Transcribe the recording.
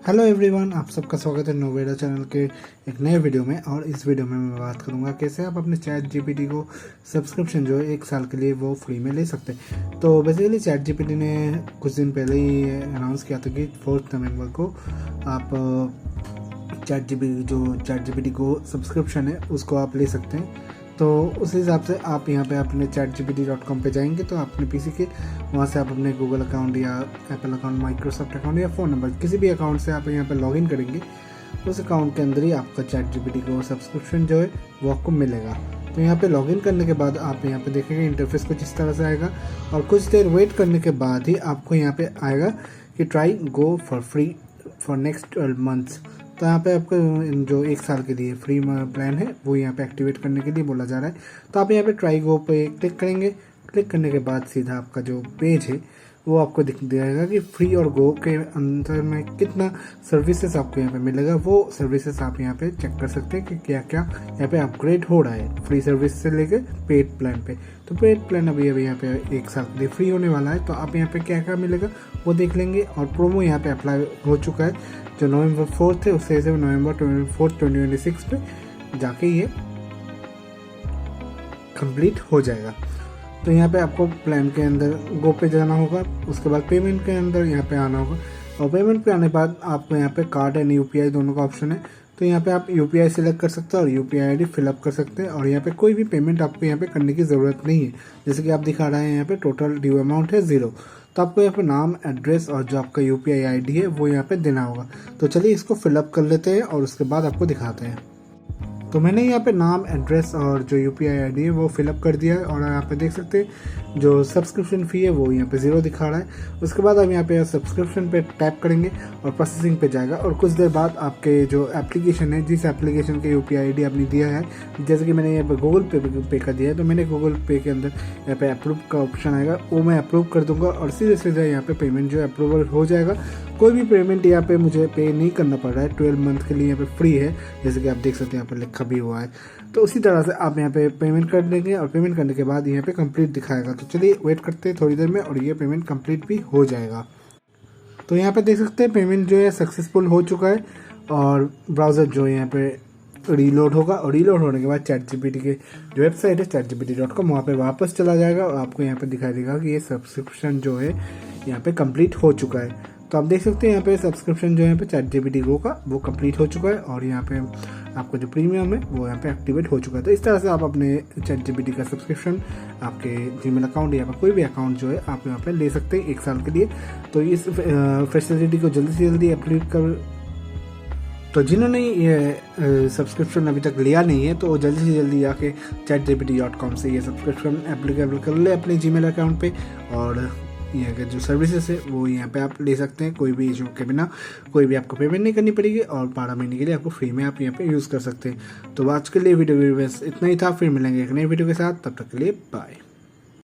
Hello everyone, आप सबका स्वागत है नोवेरा चैनल के एक नए वीडियो में। और इस वीडियो में मैं बात करूंगा कैसे आप अपने चैट जीपीटी को सब्सक्रिप्शन जो है 1 साल के लिए वो फ्री में ले सकते हैं। तो बेसिकली चैट जीपीटी ने कुछ दिन पहले ही अनाउंस किया था कि 4 नवंबर को आप चैट जीपीटी को सब्सक्रिप्शन है उसको आप ले सकते हैं। तो उस हिसाब से आप यहाँ पे अपने chatgpt.com पे जाएंगे तो अपने पीसी के वहाँ से आप अपने गूगल अकाउंट या एप्पल अकाउंट, माइक्रोसॉफ्ट अकाउंट या फ़ोन नंबर किसी भी अकाउंट से आप यहाँ पे लॉगिन करेंगे। उस अकाउंट के अंदर ही आपका चैट जीपीटी को सब्सक्रिप्शन जो है वो आपको मिलेगा। तो यहाँ पे लॉगिन करने के बाद आप यहाँ पे देखेंगे इंटरफेस कुछ इस तरह से आएगा और कुछ देर वेट करने के बाद ही आपको यहाँ पे आएगा कि try go for free for next 12 months. तो यहाँ पे आपको जो 1 साल के लिए फ्री प्लान है वो यहाँ पे एक्टिवेट करने के लिए बोला जा रहा है। तो आप यहाँ पे ट्राई गो पे क्लिक करेंगे। क्लिक करने के बाद सीधा आपका जो पेज है वो आपको दिख जाएगा कि फ्री और गो के अंदर में कितना सर्विसेज आपको यहाँ पे मिलेगा। वो सर्विसेज आप यहाँ पे चेक कर सकते हैं कि क्या क्या यहाँ पे अपग्रेड हो रहा है फ्री सर्विस से लेके पेड प्लान पे। तो पेड प्लान अभी यहाँ पे 1 साल के लिए फ्री होने वाला है। तो आप यहाँ पे क्या क्या मिलेगा वो देख लेंगे। और प्रोमो यहाँ पे अप्लाई हो चुका है जो नवंबर 4 थे उससे नवंबर 4 2026 पे जाके ये कंप्लीट हो जाएगा। तो यहाँ पे आपको प्लान के अंदर गो पे जाना होगा, उसके बाद पेमेंट के अंदर यहाँ पे आना होगा और पेमेंट पे आने के बाद आपको यहाँ पे कार्ड एंड यूपीआई दोनों का ऑप्शन है। तो यहाँ पे आप यूपीआई सिलेक्ट कर सकते हैं और यूपीआई आईडी फिलअप कर सकते हैं। और यहाँ पे कोई भी पेमेंट आपको यहाँ पे करने की ज़रूरत नहीं है। जैसे कि आप दिखा रहे हैं यहाँ पे टोटल ड्यू अमाउंट है 0। तो आपको यहाँ पे नाम, एड्रेस और जो आपका यूपीआई आईडी है वो यहाँ पे देना होगा। तो चलिए इसको फिलअप कर लेते हैं और उसके बाद आपको दिखाते हैं। तो मैंने यहाँ पे नाम, एड्रेस और जो यूपीआई आईडी है वो फिलअप कर दिया है। और यहाँ पे देख सकते हैं जो सब्सक्रिप्शन फ़ी है वो यहाँ पे 0 दिखा रहा है। उसके बाद आप यहाँ पे सब्सक्रिप्शन पे टैप करेंगे और प्रोसेसिंग पे जाएगा। और कुछ देर बाद आपके जो एप्लीकेशन है, जिस एप्लीकेशन के यूपीआई आईडी आपने दिया है, जैसे कि मैंने यहाँ पे गूगल पे का दिया है तो मैंने गूगल पे के अंदर यहाँ पे अप्रूव का ऑप्शन आएगा, वो मैं अप्रूव कर दूँगा और सीधे सीधे यहाँ पे पेमेंट जो अप्रूवल हो जाएगा। कोई भी पेमेंट यहाँ पे मुझे पे नहीं करना पड़ रहा है। 12 मंथ के लिए यहाँ पे फ्री है, जैसे कि आप देख सकते हैं यहाँ पे लिखा भी हुआ है। तो उसी तरह से आप यहाँ पे पेमेंट कर देंगे और पेमेंट करने के बाद यहाँ पे कंप्लीट दिखाएगा। तो चलिए वेट करते हैं थोड़ी देर में और ये पेमेंट कंप्लीट भी हो जाएगा। तो यहाँ पे देख सकते हैं पेमेंट जो है सक्सेसफुल हो चुका है और ब्राउज़र जो है यहाँ पे रीलोड होगा और रीलोड होने के बाद चैट जीपीटी के जो वेबसाइट है chatgpt.com वहाँ पे वापस चला जाएगा और आपको यहाँ पे दिखाई देगा कि ये सब्सक्रिप्शन जो है यहाँ पे कंप्लीट हो चुका है। तो आप देख सकते हैं यहाँ पे सब्सक्रिप्शन जो है यहाँ पे चैट जीपीटी गो का वो कंप्लीट हो चुका है और यहाँ पे आपका जो प्रीमियम है वो यहाँ पे एक्टिवेट हो चुका है। तो इस तरह से आप अपने चैट जीपीटी का सब्सक्रिप्शन आपके जीमेल अकाउंट या कोई भी अकाउंट जो है आप यहाँ पे ले सकते हैं 1 साल के लिए। तो इस फैसिलिटी को जल्दी से जल्दी अप्लाई कर, तो जिन्होंने ये सब्सक्रिप्शन अभी तक लिया नहीं है तो जल्दी से जल्दी आके chatgpt.com से ये सब्सक्रिप्शन एप्लीकेबल कर ले अपने जीमेल अकाउंट पे। और यहाँ के जो सर्विसेज है वो यहाँ पे आप ले सकते हैं कोई भी इशू के बिना। कोई भी आपको पेमेंट नहीं करनी पड़ेगी और 12 महीने के लिए आपको फ्री में आप यहाँ पे यूज़ कर सकते हैं। तो आज के लिए वीडियो बस इतना ही था। फिर मिलेंगे एक नई वीडियो के साथ, तब तक के लिए बाय।